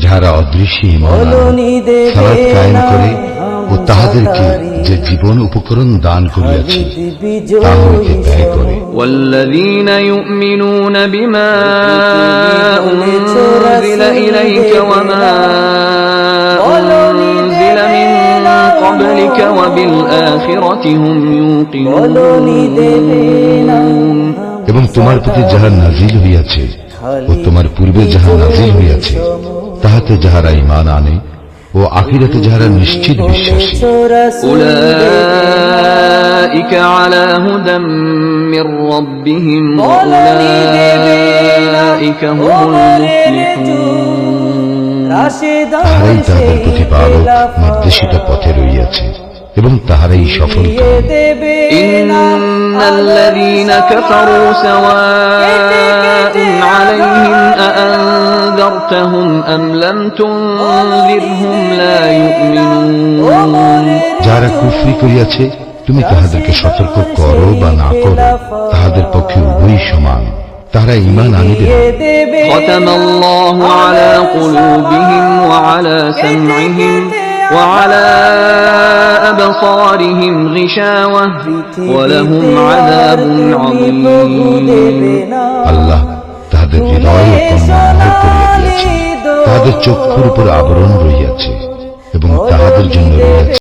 যারা অদৃশ্য ঈমান আনে, সালাত কায়েম করে ও তাহাদেরকে যে জীবন উপকরণ দান করিয়াছি তা হইতে ব্যয় করে। والذين يؤمنون بما أنزل إليك وما أنزل من قبلك وبالآخرة هم يوقنون। এবং তোমার প্রতি যাহা নাজিল হইয়াছে ও তোমার পূর্বে যাহা নাজিল হইয়াছে তাহাতে যাহারা ঈমান আনে ও আখিরাতে যাহারা নিশ্চিত বিশ্বাসী, أولئك على هدى من ربهم وأولئك هم المفلحون। তাহারাই তাহাদের প্রতিপালক নির্দেশিত পথে রইয়াছে এবং তাহারাই সফল। إن الذين كفروا سواء عليهم أأنذرتهم أم لم تنذرهم لا يؤمنون। যারা কুফরি করিয়াছে তুমি তাহাদেরকে সতর্ক করো বা না করো তাহাদের পক্ষে উভয়ই সমান, তাহারা ঈমান আনিবে না। ختم الله على قلوبهم وعلى سمعهم وعلى أبصارهم غشاوة ولهم عذاب عظيم। আল্লাহ তাহাদের হৃদয় ও কর্ণ অন্ধ করিয়া দিয়াছেন, তাহাদের চক্ষুর উপর আবরণ রহিয়াছে এবং তাহাদের জন্য রহিয়াছে